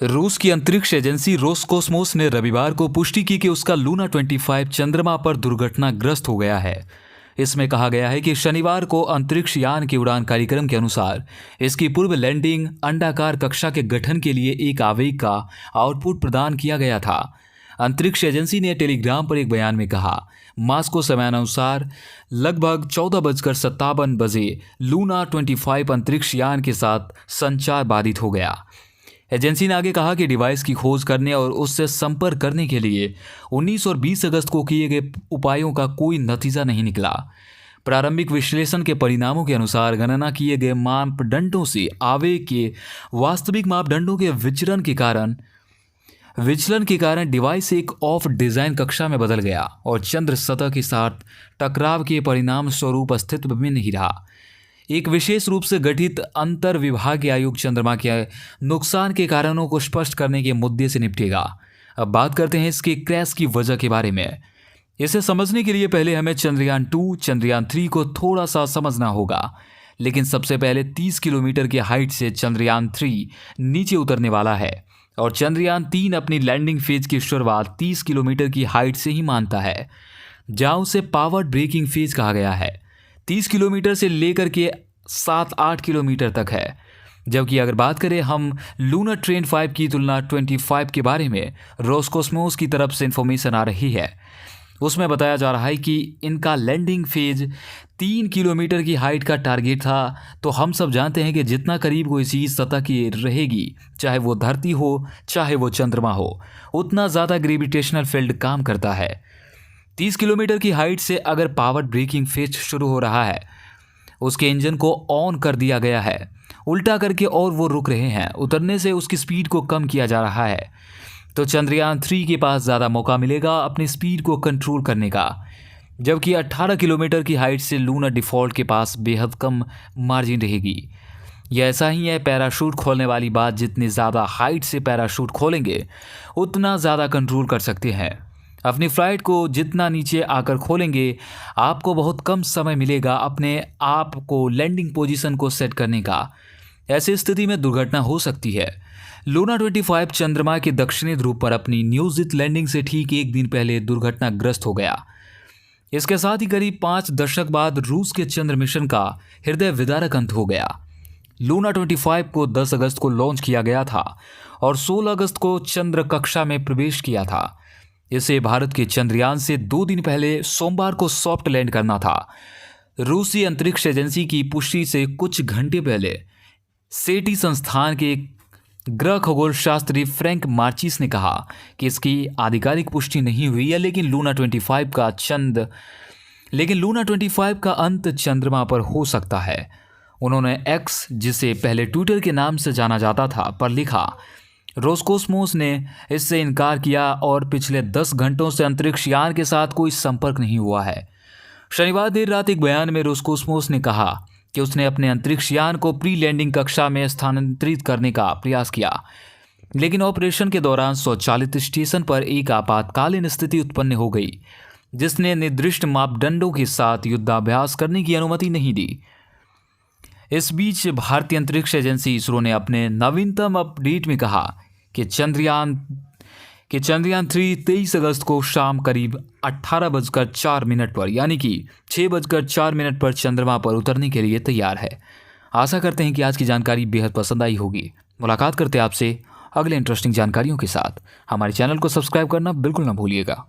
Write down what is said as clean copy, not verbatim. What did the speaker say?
रूस की अंतरिक्ष एजेंसी रोसकोस्मोस ने रविवार को पुष्टि की कि उसका लूना 25 चंद्रमा पर दुर्घटनाग्रस्त हो गया है। इसमें कहा गया है कि शनिवार को अंतरिक्ष यान के उड़ान कार्यक्रम के अनुसार इसकी पूर्व लैंडिंग अंडाकार कक्षा के गठन के लिए एक आवेग का आउटपुट प्रदान किया गया था। अंतरिक्ष एजेंसी ने टेलीग्राम पर एक बयान में कहा, मास्को समयानुसार लगभग 14:57 बजे लूना 25 अंतरिक्ष यान के साथ संचार बाधित हो गया। एजेंसी ने आगे कहा कि डिवाइस की खोज करने और उससे संपर्क करने के लिए 19 और 20 अगस्त को किए गए उपायों का कोई नतीजा नहीं निकला। प्रारंभिक विश्लेषण के परिणामों के अनुसार गणना किए गए मापदंडों से आवेग के वास्तविक मापदंडों के विचलन के कारण डिवाइस एक ऑफ डिजाइन कक्षा में बदल गया और चंद्र सतह के साथ टकराव के परिणाम स्वरूप अस्तित्व में नहीं रहा। एक विशेष रूप से गठित अंतर विभागीय आयोग चंद्रमा के नुकसान के कारणों को स्पष्ट करने के मुद्दे से निपटेगा। अब बात करते हैं इसके क्रैश की वजह के बारे में। इसे समझने के लिए पहले हमें चंद्रयान 2, चंद्रयान 3 को थोड़ा सा समझना होगा। लेकिन सबसे पहले 30 किलोमीटर की हाइट से चंद्रयान 3 नीचे उतरने वाला है और चंद्रयान 3 अपनी लैंडिंग फेज की शुरुआत 30 किलोमीटर की हाइट से ही मानता है, जहां उसे पावर्ड ब्रेकिंग फेज कहा गया है। 30 किलोमीटर से लेकर के 7-8 किलोमीटर तक है। जबकि अगर बात करें हम लूनर ट्रेन 5 की तुलना 25 के बारे में रोसकोस्मोस की तरफ से इंफॉर्मेशन आ रही है, उसमें बताया जा रहा है कि इनका लैंडिंग फेज 3 किलोमीटर की हाइट का टारगेट था। तो हम सब जानते हैं कि जितना करीब कोई चीज़ सतह की रहेगी, चाहे वो धरती हो चाहे वो चंद्रमा हो, उतना ज़्यादा ग्रेविटेशनल फील्ड काम करता है। 30 किलोमीटर की हाइट से अगर पावर ब्रेकिंग फेज शुरू हो रहा है, उसके इंजन को ऑन कर दिया गया है उल्टा करके और वो रुक रहे हैं, उतरने से उसकी स्पीड को कम किया जा रहा है, तो चंद्रयान 3 के पास ज़्यादा मौका मिलेगा अपनी स्पीड को कंट्रोल करने का। जबकि 18 किलोमीटर की हाइट से लूनर डिफ़ॉल्ट के पास बेहद कम मार्जिन रहेगी। यह ऐसा ही है पैराशूट खोलने वाली बात, जितनी ज़्यादा हाइट से पैराशूट खोलेंगे उतना ज़्यादा कंट्रोल कर सकते हैं। अपनी फ्लाइट को जितना नीचे आकर खोलेंगे, आपको बहुत कम समय मिलेगा अपने आप को लैंडिंग पोजीशन को सेट करने का। ऐसी स्थिति में दुर्घटना हो सकती है। लूना 25 चंद्रमा के दक्षिणी ध्रुव पर अपनी नियोजित लैंडिंग से ठीक एक दिन पहले दुर्घटनाग्रस्त हो गया। इसके साथ ही करीब 5 दशक बाद रूस के चंद्र मिशन का हृदय विदारक अंत हो गया। लूना 25 को 10 अगस्त को लॉन्च किया गया था और 16 अगस्त को चंद्र कक्षा में प्रवेश किया था। इसे भारत के चंद्रयान से 2 दिन पहले सोमवार को सॉफ्ट लैंड करना था। रूसी अंतरिक्ष एजेंसी की पुष्टि से कुछ घंटे पहले सेटी संस्थान के ग्रह खगोल शास्त्री फ्रैंक मार्चिस ने कहा कि इसकी आधिकारिक पुष्टि नहीं हुई है, लेकिन लूना 25 का अंत चंद्रमा पर हो सकता है। उन्होंने एक्स, जिसे पहले ट्विटर के नाम से जाना जाता था, पर लिखा, रोसकोस्मोस ने इससे इनकार किया और पिछले 10 घंटों से अंतरिक्ष यान के साथ कोई संपर्क नहीं हुआ है। शनिवार देर रात एक बयान में रोसकोस्मोस ने कहा कि उसने अपने अंतरिक्ष यान को प्री लैंडिंग कक्षा में स्थानांतरित करने का प्रयास किया, लेकिन ऑपरेशन के दौरान स्वचालित स्टेशन पर एक आपातकालीन स्थिति उत्पन्न हो गई, जिसने निर्दिष्ट मापदंडों के साथ युद्धाभ्यास करने की अनुमति नहीं दी। इस बीच भारतीय अंतरिक्ष एजेंसी इसरो ने अपने नवीनतम अपडेट में कहा कि चंद्रयान 3 23 अगस्त को शाम करीब 18:04 पर, यानी कि 6:04 पर चंद्रमा पर उतरने के लिए तैयार है। आशा करते हैं कि आज की जानकारी बेहद पसंद आई होगी। मुलाकात करते हैं आपसे अगले इंटरेस्टिंग जानकारियों के साथ। हमारे चैनल को सब्सक्राइब करना बिल्कुल ना भूलिएगा।